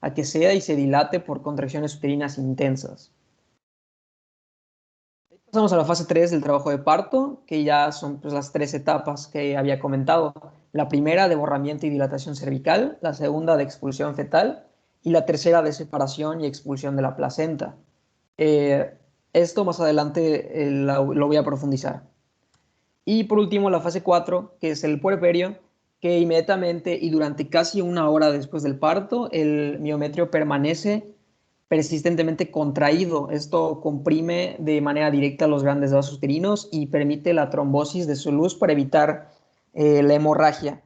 a que ceda y se dilate por contracciones uterinas intensas. Pasamos a la fase 3 del trabajo de parto, que ya son pues, las 3 etapas que había comentado. La primera de borramiento y dilatación cervical, la segunda de expulsión fetal y la tercera de separación y expulsión de la placenta. Esto más adelante lo voy a profundizar. Y por último, la fase 4, que es el puerperio, que inmediatamente y durante casi una hora después del parto, el miometrio permanece persistentemente contraído. Esto comprime de manera directa los grandes vasos uterinos y permite la trombosis de su luz para evitar la hemorragia.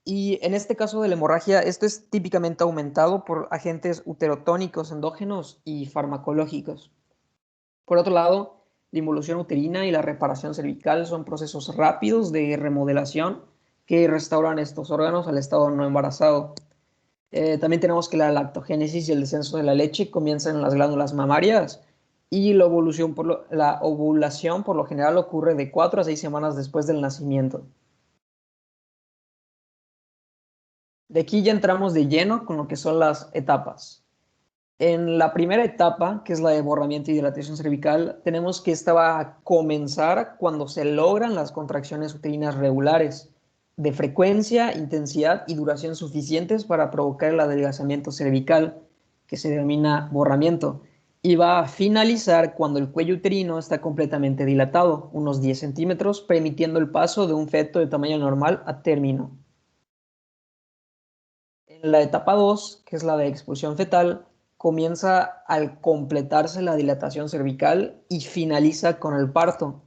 Y en este caso de la hemorragia, esto es típicamente aumentado por agentes uterotónicos endógenos y farmacológicos. Por otro lado, la involución uterina y la reparación cervical son procesos rápidos de remodelación que restauran estos órganos al estado no embarazado. También tenemos que la lactogénesis y el descenso de la leche comienzan en las glándulas mamarias y la ovulación por lo general ocurre de 4 a 6 semanas después del nacimiento. De aquí ya entramos de lleno con lo que son las etapas. En la primera etapa, que es la de borramiento y dilatación cervical, tenemos que esta va a comenzar cuando se logran las contracciones uterinas regulares, de frecuencia, intensidad y duración suficientes para provocar el adelgazamiento cervical, que se denomina borramiento, y va a finalizar cuando el cuello uterino está completamente dilatado, unos 10 centímetros, permitiendo el paso de un feto de tamaño normal a término. En la etapa 2, que es la de expulsión fetal, comienza al completarse la dilatación cervical y finaliza con el parto.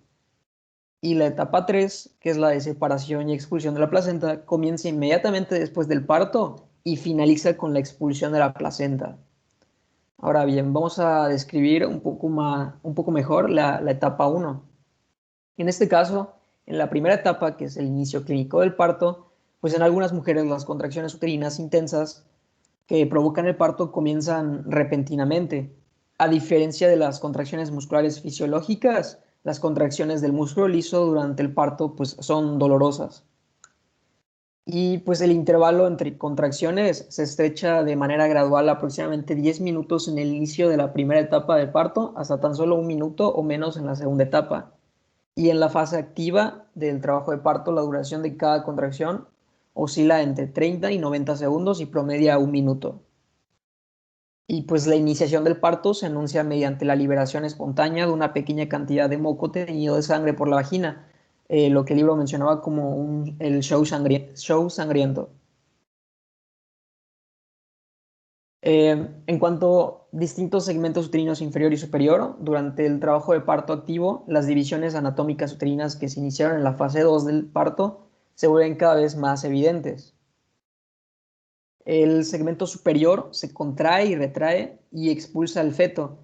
Y la etapa 3, que es la de separación y expulsión de la placenta, comienza inmediatamente después del parto y finaliza con la expulsión de la placenta. Ahora bien, vamos a describir un poco mejor la etapa 1. En este caso, en la primera etapa, que es el inicio clínico del parto, pues en algunas mujeres las contracciones uterinas intensas que provocan el parto comienzan repentinamente. A diferencia de las contracciones musculares fisiológicas, las contracciones del músculo liso durante el parto pues, son dolorosas. Y pues el intervalo entre contracciones se estrecha de manera gradual aproximadamente 10 minutos en el inicio de la primera etapa del parto hasta tan solo un minuto o menos en la segunda etapa. Y en la fase activa del trabajo de parto, la duración de cada contracción oscila entre 30 y 90 segundos y promedia un minuto. Y pues la iniciación del parto se anuncia mediante la liberación espontánea de una pequeña cantidad de moco teñido de sangre por la vagina, lo que el libro mencionaba como el show sangriento. En cuanto a distintos segmentos uterinos inferior y superior, durante el trabajo de parto activo, las divisiones anatómicas uterinas que se iniciaron en la fase 2 del parto se vuelven cada vez más evidentes. El segmento superior se contrae y retrae y expulsa el feto,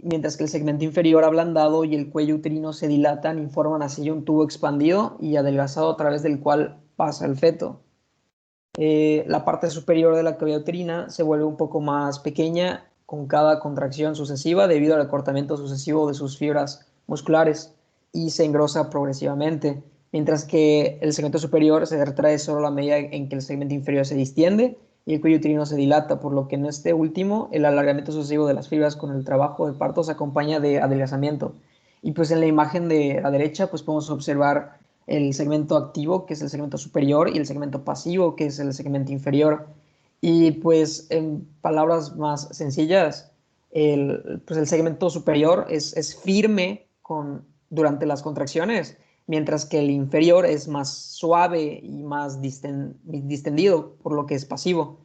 mientras que el segmento inferior ablandado y el cuello uterino se dilatan y forman así un tubo expandido y adelgazado a través del cual pasa el feto. La parte superior de la cavidad uterina se vuelve un poco más pequeña con cada contracción sucesiva debido al acortamiento sucesivo de sus fibras musculares y se engrosa progresivamente, mientras que el segmento superior se retrae solo a la medida en que el segmento inferior se distiende y el cuello uterino se dilata, por lo que en este último el alargamiento sucesivo de las fibras con el trabajo de parto se acompaña de adelgazamiento. Y pues en la imagen de la derecha pues podemos observar el segmento activo, que es el segmento superior, y el segmento pasivo, que es el segmento inferior. Y pues en palabras más sencillas, pues el segmento superior es firme durante las contracciones, mientras que el inferior es más suave y más distendido, por lo que es pasivo.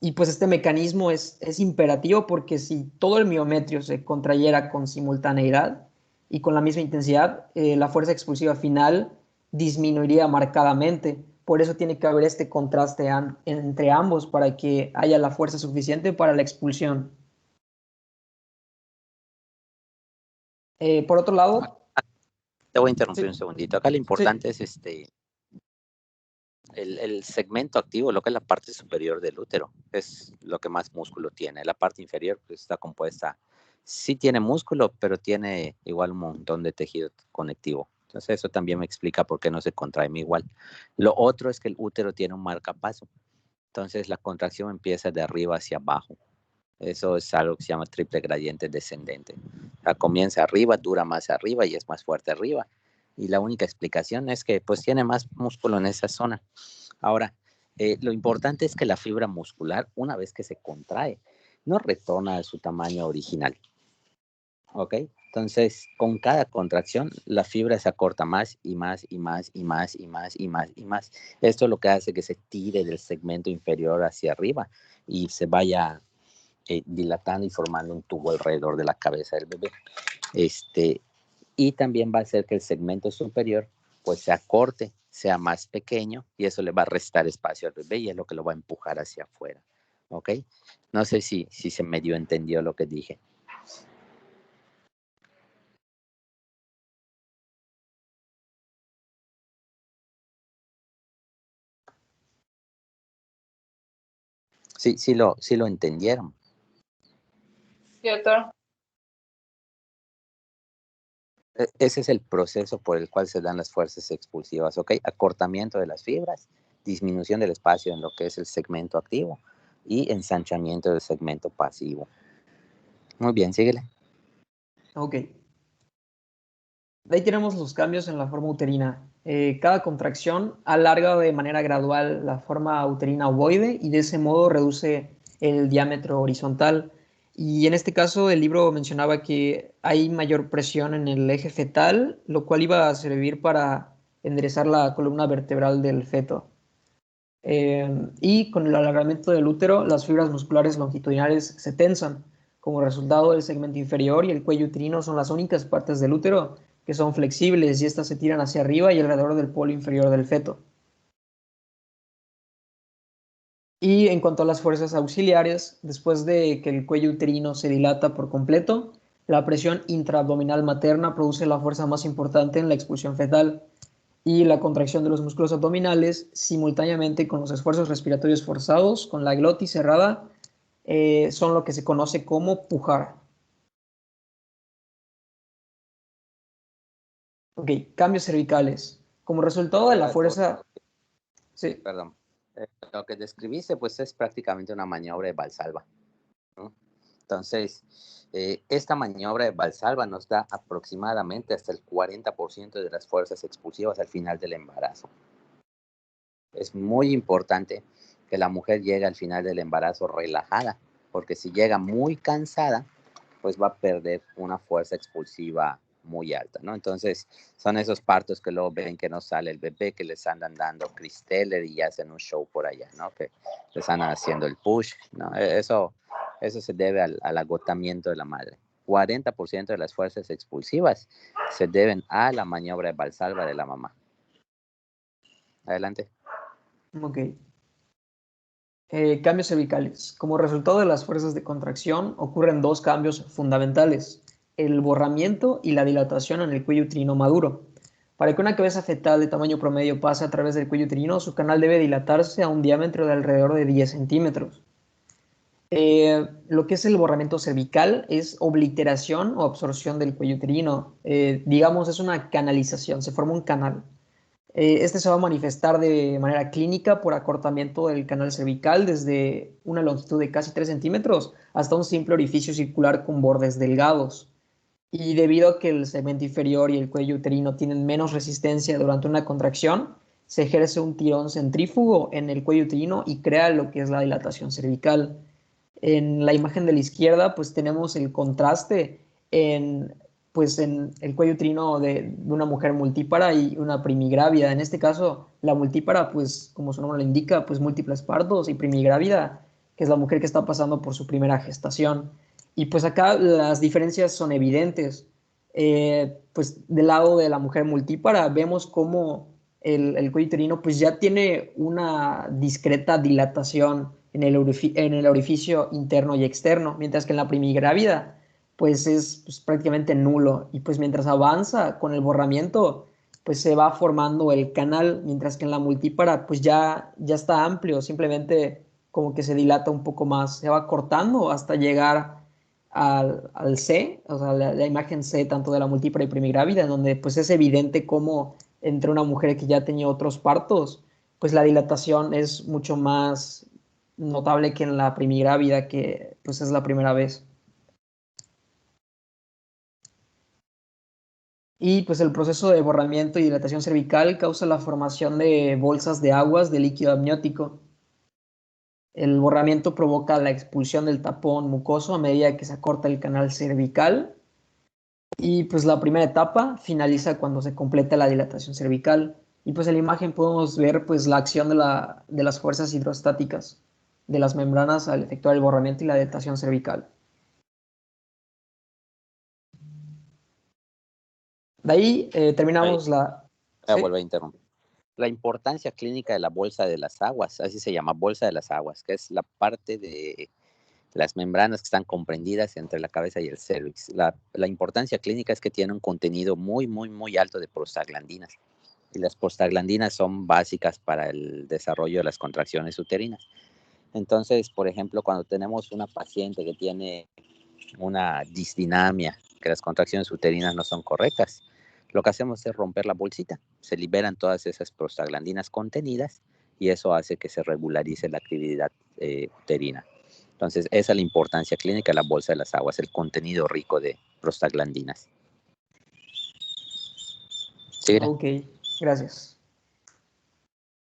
Y pues este mecanismo es imperativo porque si todo el miometrio se contrayera con simultaneidad y con la misma intensidad, la fuerza expulsiva final disminuiría marcadamente. Por eso tiene que haber este contraste entre ambos para que haya la fuerza suficiente para la expulsión. Por otro lado, te voy a interrumpir un sí, segundito. Acá lo sí, importante es el segmento activo, lo que es la parte superior del útero, es lo que más músculo tiene. La parte inferior pues, está compuesta, sí tiene músculo, pero tiene igual un montón de tejido conectivo. Entonces eso también me explica por qué no se contrae igual. Lo otro es que el útero tiene un marcapaso. Entonces la contracción empieza de arriba hacia abajo. Eso es algo que se llama triple gradiente descendente. O sea, comienza arriba, dura más arriba y es más fuerte arriba. Y la única explicación es que pues tiene más músculo en esa zona. Ahora, lo importante es que la fibra muscular, una vez que se contrae, no retorna a su tamaño original. ¿Ok? Entonces, con cada contracción, la fibra se acorta más y más y más y más y más y más y más. Esto es lo que hace que se tire del segmento inferior hacia arriba y se vaya dilatando y formando un tubo alrededor de la cabeza del bebé. Y también va a hacer que el segmento superior pues se acorte, sea más pequeño y eso le va a restar espacio al bebé y es lo que lo va a empujar hacia afuera. ¿Ok? No sé si se medio entendió lo que dije. Sí lo entendieron. Sí, doctor. Ese es el proceso por el cual se dan las fuerzas expulsivas, ¿ok? Acortamiento de las fibras, disminución del espacio en lo que es el segmento activo y ensanchamiento del segmento pasivo. Muy bien, síguele. Ok. De ahí tenemos los cambios en la forma uterina. Cada contracción alarga de manera gradual la forma uterina ovoide y de ese modo reduce el diámetro horizontal. Y en este caso el libro mencionaba que hay mayor presión en el eje fetal, lo cual iba a servir para enderezar la columna vertebral del feto. Y con el alargamiento del útero, las fibras musculares longitudinales se tensan. Como resultado, el segmento inferior y el cuello uterino son las únicas partes del útero que son flexibles y estas se tiran hacia arriba y alrededor del polo inferior del feto. Y en cuanto a las fuerzas auxiliares, después de que el cuello uterino se dilata por completo, la presión intraabdominal materna produce la fuerza más importante en la expulsión fetal y la contracción de los músculos abdominales simultáneamente con los esfuerzos respiratorios forzados, con la glotis cerrada, son lo que se conoce como pujar. Ok, cambios cervicales. Como resultado de la fuerza... Sí. Perdón. Lo que describiste pues es prácticamente una maniobra de Valsalva, ¿no? Entonces, esta maniobra de Valsalva nos da aproximadamente hasta el 40% de las fuerzas expulsivas al final del embarazo. Es muy importante que la mujer llegue al final del embarazo relajada, porque si llega muy cansada, pues va a perder una fuerza expulsiva muy alta, ¿no? Entonces, son esos partos que luego ven que no sale el bebé, que les andan dando Cristeller y hacen un show por allá, ¿no? Que les andan haciendo el push, ¿no? Eso se debe al agotamiento de la madre. 40% de las fuerzas expulsivas se deben a la maniobra de Valsalva de la mamá. Adelante. Ok. Cambios cervicales. Como resultado de las fuerzas de contracción ocurren dos cambios fundamentales, el borramiento y la dilatación en el cuello uterino maduro. Para que una cabeza fetal de tamaño promedio pase a través del cuello uterino, su canal debe dilatarse a un diámetro de alrededor de 10 centímetros. Lo que es el borramiento cervical es obliteración o absorción del cuello uterino. Digamos, es una canalización, se forma un canal. Este se va a manifestar de manera clínica por acortamiento del canal cervical desde una longitud de casi 3 centímetros hasta un simple orificio circular con bordes delgados. Y debido a que el segmento inferior y el cuello uterino tienen menos resistencia durante una contracción, se ejerce un tirón centrífugo en el cuello uterino y crea lo que es la dilatación cervical. En la imagen de la izquierda, pues tenemos el contraste en, pues, en el cuello uterino de una mujer multípara y una primigrávida. En este caso, la multípara, pues, como su nombre lo indica, pues múltiples partos y primigrávida, que es la mujer que está pasando por su primera gestación. Y pues acá las diferencias son evidentes. Pues del lado de la mujer multípara vemos cómo el cuello uterino pues ya tiene una discreta dilatación en el orificio interno y externo, mientras que en la primigrávida pues es pues, prácticamente nulo y pues mientras avanza con el borramiento pues se va formando el canal, mientras que en la multípara pues ya está amplio, simplemente como que se dilata un poco más, se va cortando hasta llegar al C, o sea, la imagen C tanto de la multípara y primigrávida, en donde pues es evidente cómo entre una mujer que ya tenía otros partos, pues la dilatación es mucho más notable que en la primigravida, que pues es la primera vez. Y pues el proceso de borramiento y dilatación cervical causa la formación de bolsas de aguas de líquido amniótico. El borramiento provoca la expulsión del tapón mucoso a medida que se acorta el canal cervical. Y pues la primera etapa finaliza cuando se completa la dilatación cervical. Y pues en la imagen podemos ver pues la acción de las fuerzas hidrostáticas de las membranas al efectuar el borramiento y la dilatación cervical. De ahí Ahí terminamos la... voy a ¿Sí? volver a interrumpir. La importancia clínica de la bolsa de las aguas, así se llama, bolsa de las aguas, que es la parte de las membranas que están comprendidas entre la cabeza y el cérvix. La importancia clínica es que tiene un contenido muy, muy, muy alto de prostaglandinas. Y las prostaglandinas son básicas para el desarrollo de las contracciones uterinas. Entonces, por ejemplo, cuando tenemos una paciente que tiene una disdinamia, que las contracciones uterinas no son correctas, lo que hacemos es romper la bolsita, se liberan todas esas prostaglandinas contenidas y eso hace que se regularice la actividad uterina. Entonces, esa es la importancia clínica de la bolsa de las aguas, el contenido rico de prostaglandinas. ¿Sí? Ok, gracias.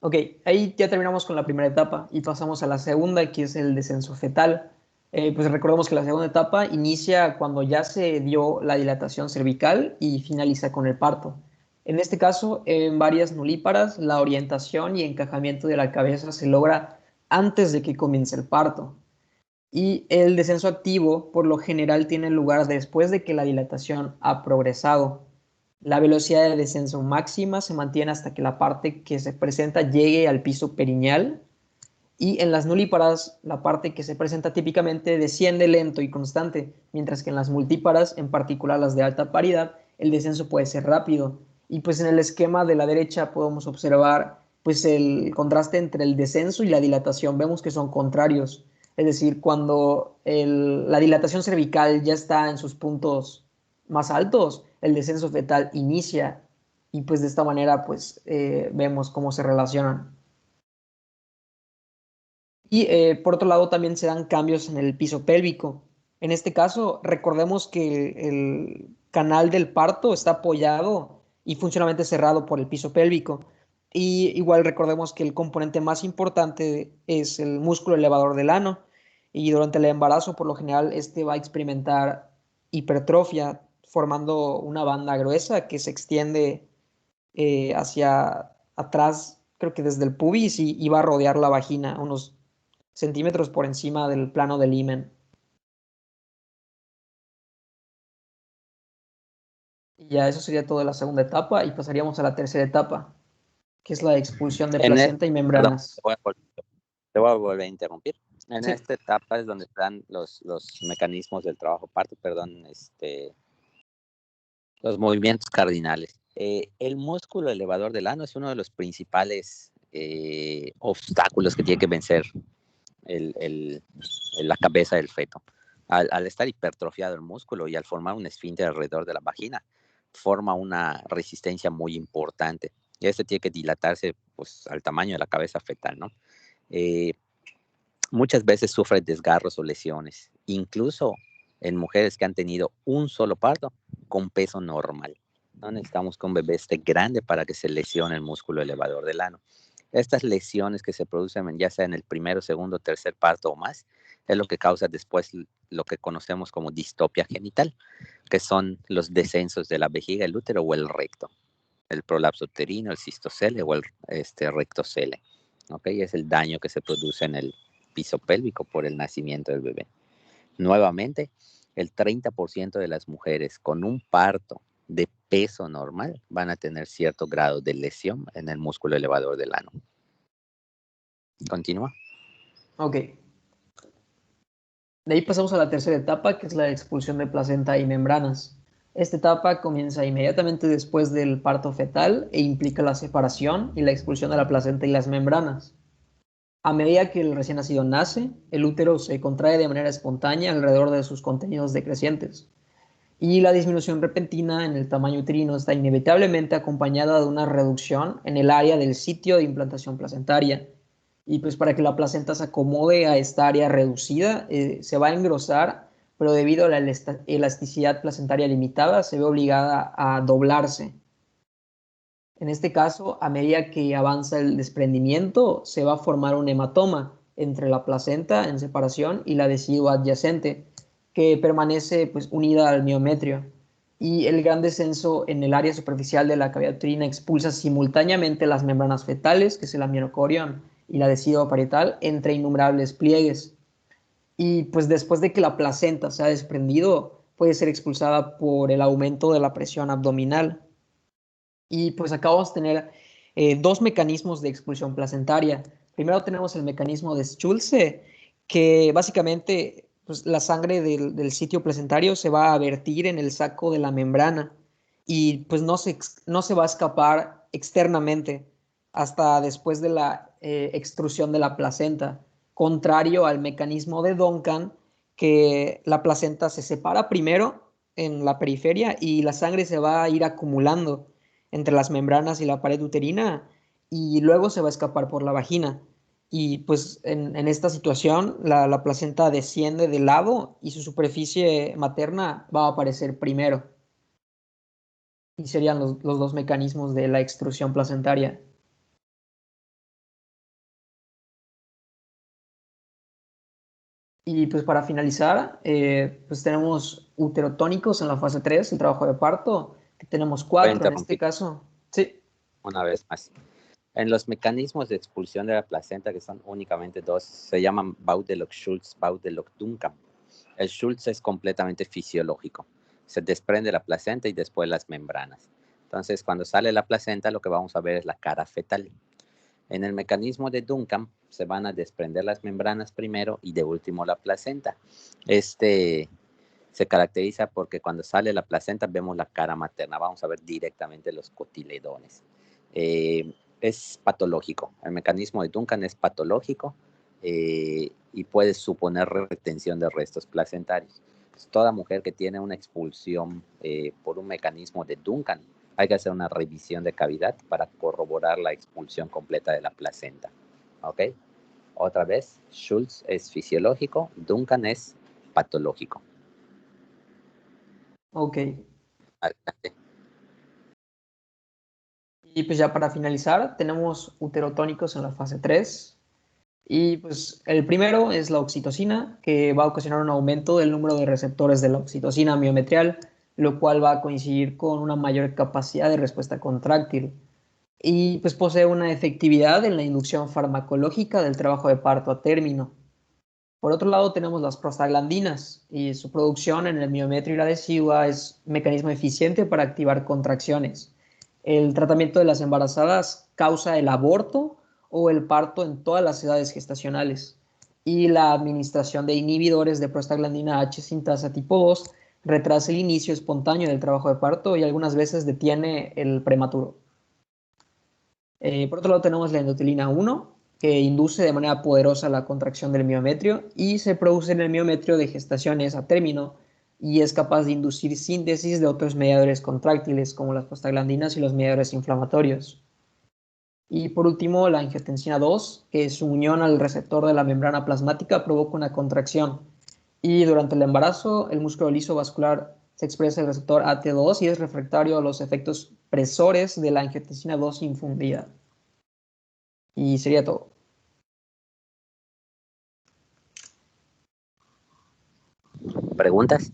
Ok, ahí ya terminamos con la primera etapa y pasamos a la segunda, que es el descenso fetal. Pues recordemos que la segunda etapa inicia cuando ya se dio la dilatación cervical y finaliza con el parto. En este caso, en varias nulíparas, la orientación y encajamiento de la cabeza se logra antes de que comience el parto. Y el descenso activo, por lo general, tiene lugar después de que la dilatación ha progresado. La velocidad de descenso máxima se mantiene hasta que la parte que se presenta llegue al piso perineal. Y en las nulíparas, la parte que se presenta típicamente desciende lento y constante, mientras que en las multíparas, en particular las de alta paridad, el descenso puede ser rápido. Y pues en el esquema de la derecha podemos observar pues el contraste entre el descenso y la dilatación. Vemos que son contrarios. Es decir, cuando la dilatación cervical ya está en sus puntos más altos, el descenso fetal inicia y pues de esta manera pues vemos cómo se relacionan. Y por otro lado también se dan cambios en el piso pélvico. En este caso, recordemos que el canal del parto está apoyado y funcionalmente cerrado por el piso pélvico. Y igual recordemos que el componente más importante es el músculo elevador del ano. Y durante el embarazo, por lo general, este va a experimentar hipertrofia, formando una banda gruesa que se extiende hacia atrás, creo que desde el pubis y va a rodear la vagina, unos centímetros por encima del plano del himen. Y ya eso sería todo de la segunda etapa y pasaríamos a la tercera etapa, que es la expulsión de En placenta y perdón, membranas. te voy a volver a interrumpir. En Sí, esta etapa es donde están los mecanismos del trabajo parto, perdón, los movimientos cardinales. El músculo elevador del ano es uno de los principales obstáculos que tiene que vencer el, el, la cabeza del feto. Al estar hipertrofiado el músculo y al formar un esfínter alrededor de la vagina, forma una resistencia muy importante. Y este tiene que dilatarse pues, al tamaño de la cabeza fetal, ¿no? Eh, Muchas veces sufre desgarros o lesiones, incluso en mujeres que han tenido un solo parto con peso normal. No necesitamos que un bebé esté grande para que se lesione el músculo elevador del ano. Estas lesiones que se producen ya sea en el primero, segundo, tercer parto o más, es lo que causa después lo que conocemos como distopia genital, que son los descensos de la vejiga, el útero o el recto, el prolapso uterino, el cistocele o el rectocele. ¿Okay? Es el daño que se produce en el piso pélvico por el nacimiento del bebé. Nuevamente, el 30% de las mujeres con un parto de peso normal van a tener cierto grado de lesión en el músculo elevador del ano. Continúa. ok. De ahí pasamos a la tercera etapa, que es la expulsión de placenta y membranas. Esta etapa comienza inmediatamente después del parto fetal e implica la separación y la expulsión de la placenta y las membranas. A medida que el recién nacido nace, el útero se contrae de manera espontánea alrededor de sus contenidos decrecientes. Y la disminución repentina en el tamaño uterino está inevitablemente acompañada de una reducción en el área del sitio de implantación placentaria. Y pues para que la placenta se acomode a esta área reducida, se va a engrosar, pero debido a la elasticidad placentaria limitada, se ve obligada a doblarse. En este caso, a medida que avanza el desprendimiento, se va a formar un hematoma entre la placenta en separación y la decidua adyacente, que permanece pues, unida al miometrio. Y el gran descenso en el área superficial de la cavidad uterina expulsa simultáneamente las membranas fetales, que es el amionocorion, y la decidua parietal, entre innumerables pliegues. Y pues después de que la placenta se ha desprendido, puede ser expulsada por el aumento de la presión abdominal. Y pues acá vamos a tener dos mecanismos de expulsión placentaria. Primero tenemos el mecanismo de Schulze, que básicamente pues, la sangre del sitio placentario se va a vertir en el saco de la membrana y pues no se va a escapar externamente hasta después de la extrusión de la placenta, contrario al mecanismo de Duncan, que la placenta se separa primero en la periferia y la sangre se va a ir acumulando entre las membranas y la pared uterina y luego se va a escapar por la vagina. Y pues en esta situación la placenta desciende de lado y su superficie materna va a aparecer primero. Y serían los dos mecanismos de la extrusión placentaria. Y pues para finalizar, pues tenemos uterotónicos en la fase 3, el trabajo de parto, que tenemos Voy a 4 en este interrumpir caso. Sí. una vez más. En los mecanismos de expulsión de la placenta, que son únicamente dos, se llaman Baudelock-Schultz, Baudelock-Duncan. El Schultz es completamente fisiológico. Se desprende la placenta y después las membranas. Entonces, cuando sale la placenta, lo que vamos a ver es la cara fetal. En el mecanismo de Duncan, se van a desprender las membranas primero y de último la placenta. Este se caracteriza porque cuando sale la placenta vemos la cara materna. Vamos a ver directamente los cotiledones. Es patológico. El mecanismo de Duncan es patológico y puede suponer retención de restos placentarios. Pues toda mujer que tiene una expulsión por un mecanismo de Duncan, hay que hacer una revisión de cavidad para corroborar la expulsión completa de la placenta. ¿Ok? Otra vez, Schultz es fisiológico, Duncan es patológico. Ok. Adelante. Y pues ya para finalizar, tenemos uterotónicos en la fase 3. Y pues el primero es la oxitocina, que va a ocasionar un aumento del número de receptores de la oxitocina miometrial, lo cual va a coincidir con una mayor capacidad de respuesta contráctil. Y pues posee una efectividad en la inducción farmacológica del trabajo de parto a término. Por otro lado, tenemos las prostaglandinas y su producción en el miometrio y la decidua es un mecanismo eficiente para activar contracciones. El tratamiento de las embarazadas causa el aborto o el parto en todas las edades gestacionales. Y la administración de inhibidores de prostaglandina H sintasa tipo 2 retrasa el inicio espontáneo del trabajo de parto y algunas veces detiene el prematuro. Por otro lado tenemos la endotelina 1, que induce de manera poderosa la contracción del miometrio y se produce en el miometrio de gestaciones a término y es capaz de inducir síntesis de otros mediadores contráctiles como las prostaglandinas y los mediadores inflamatorios. Y por último, la angiotensina 2, que su unión al receptor de la membrana plasmática provoca una contracción. Y durante el embarazo, el músculo liso vascular se expresa el receptor AT2 y es refractario a los efectos presores de la angiotensina 2 infundida. Y sería todo. ¿Preguntas?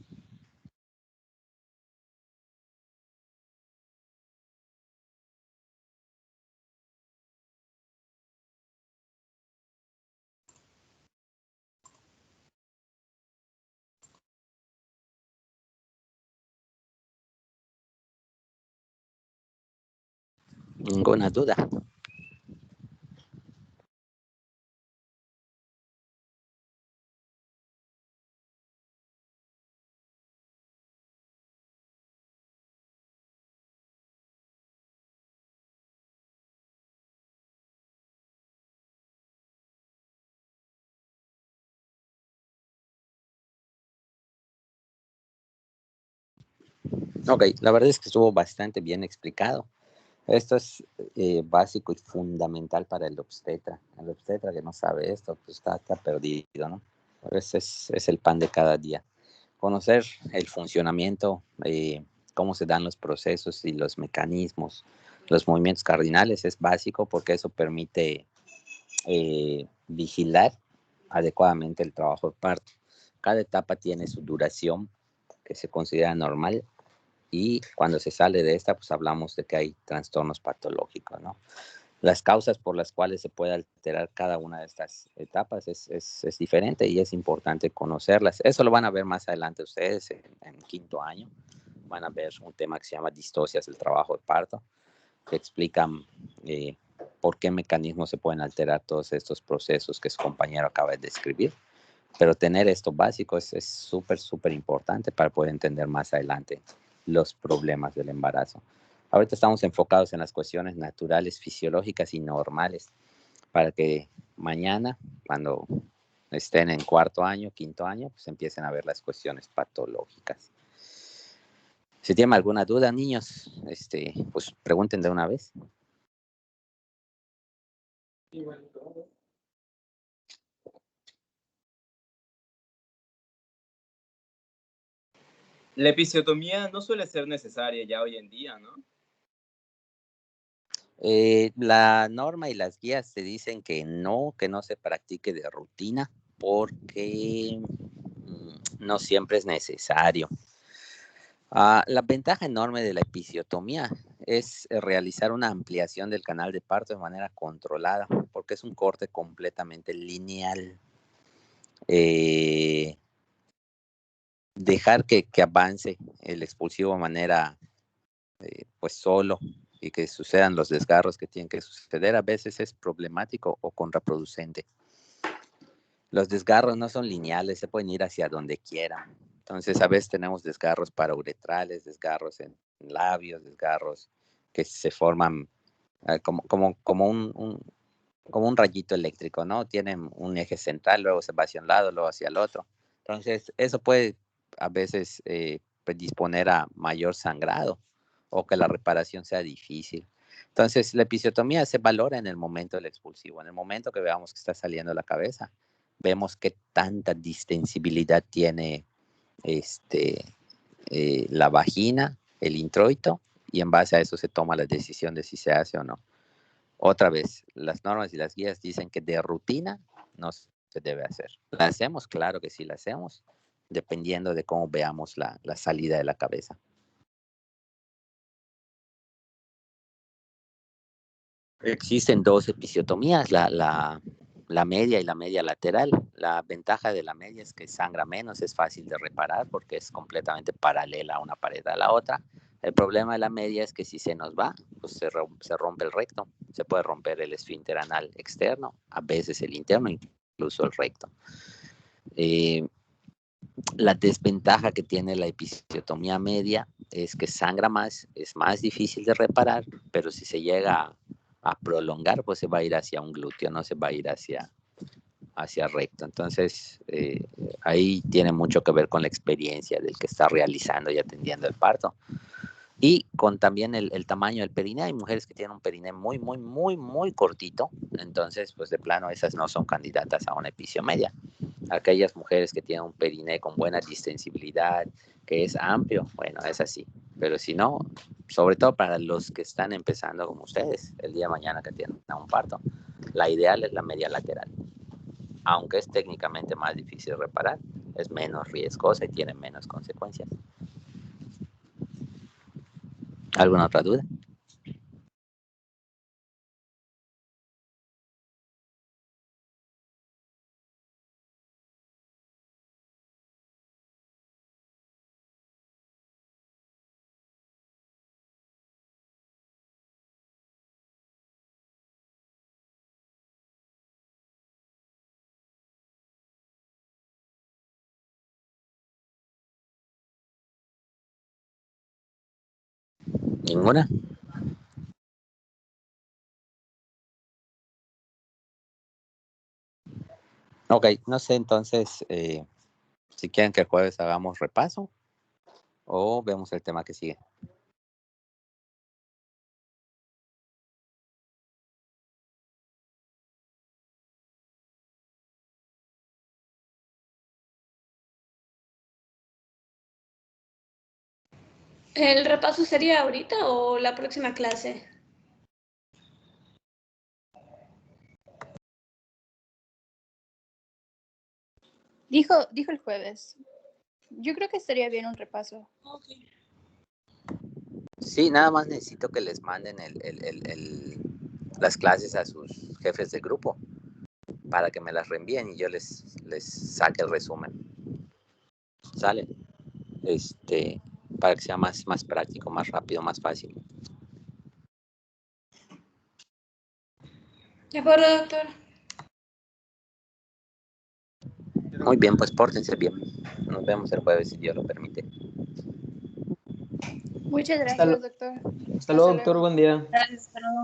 Ninguna duda. Ok, la verdad es que estuvo bastante bien explicado. Esto es básico y fundamental para el obstetra. El obstetra que no sabe esto, pues está perdido, ¿no? Ese es el pan de cada día. Conocer el funcionamiento, cómo se dan los procesos y los mecanismos, los movimientos cardinales es básico porque eso permite vigilar adecuadamente el trabajo de parto. Cada etapa tiene su duración que se considera normal y cuando se sale de esta, pues hablamos de que hay trastornos patológicos, ¿no? Las causas por las cuales se puede alterar cada una de estas etapas es diferente y es importante conocerlas. Eso lo van a ver más adelante ustedes en quinto año. Van a ver un tema que se llama distocias del trabajo de parto, que explican por qué mecanismos se pueden alterar todos estos procesos que su compañero acaba de describir. Pero tener esto básico es súper, súper importante para poder entender más adelante los problemas del embarazo. Ahorita estamos enfocados en las cuestiones naturales, fisiológicas y normales, para que mañana, cuando estén en cuarto año, quinto año, pues empiecen a ver las cuestiones patológicas. Si tienen alguna duda, niños, pues pregunten de una vez. La episiotomía no suele ser necesaria ya hoy en día, ¿no? La norma y las guías te dicen que no se practique de rutina porque no siempre es necesario. La ventaja enorme de la episiotomía es realizar una ampliación del canal de parto de manera controlada, porque es un corte completamente lineal. Dejar que avance el expulsivo de manera pues solo y que sucedan los desgarros que tienen que suceder a veces es problemático o contraproducente. Los desgarros no son lineales, se pueden ir hacia donde quieran. Entonces, a veces tenemos desgarros parauretrales, desgarros en labios, desgarros que se forman como un rayito eléctrico, ¿no? Tienen un eje central, luego se va hacia un lado, luego hacia el otro. Entonces, eso puede a veces predisponer a mayor sangrado o que la reparación sea difícil. Entonces, la episiotomía se valora en el momento del expulsivo, en el momento que veamos que está saliendo la cabeza, vemos qué tanta distensibilidad tiene la vagina, el introito, y en base a eso se toma la decisión de si se hace o no. Otra vez, las normas y las guías dicen que de rutina no se debe hacer. ¿La hacemos? Claro que sí la hacemos, dependiendo de cómo veamos la salida de la cabeza. Existen dos episiotomías, la media y la media lateral. La ventaja de la media es que sangra menos, es fácil de reparar porque es completamente paralela una pared a la otra. El problema de la media es que si se nos va, pues se rompe el recto, se puede romper el esfínter anal externo, a veces el interno, incluso el recto. La desventaja que tiene la episiotomía media es que sangra más, es más difícil de reparar, pero si se llega a prolongar, pues se va a ir hacia un glúteo, no se va a ir hacia recto. Entonces, ahí tiene mucho que ver con la experiencia del que está realizando y atendiendo el parto. Y con también el tamaño del periné. Hay mujeres que tienen un periné muy, muy, muy, muy cortito. Entonces, pues de plano, esas no son candidatas a una episiomedia. Aquellas mujeres que tienen un periné con buena distensibilidad, que es amplio, bueno, es así. Pero si no, sobre todo para los que están empezando como ustedes, el día de mañana que tienen un parto, la ideal es la media lateral. Aunque es técnicamente más difícil de reparar, es menos riesgosa y tiene menos consecuencias. ¿Alguna otra duda? ¿Ninguna? Ok, no sé entonces si quieren que el jueves hagamos repaso o vemos el tema que sigue. ¿El repaso sería ahorita o la próxima clase? Dijo el jueves. Yo creo que estaría bien un repaso. Okay. Sí, nada más necesito que les manden las clases a sus jefes de grupo para que me las reenvíen y yo les saque el resumen. ¿Sale? Para que sea más práctico, más rápido, más fácil. De acuerdo, doctor. Muy bien, pues pórtense bien. Nos vemos el jueves si Dios lo permite. Muchas Hasta gracias, doctor. Hasta luego, doctor. Buen día. Gracias, hasta luego.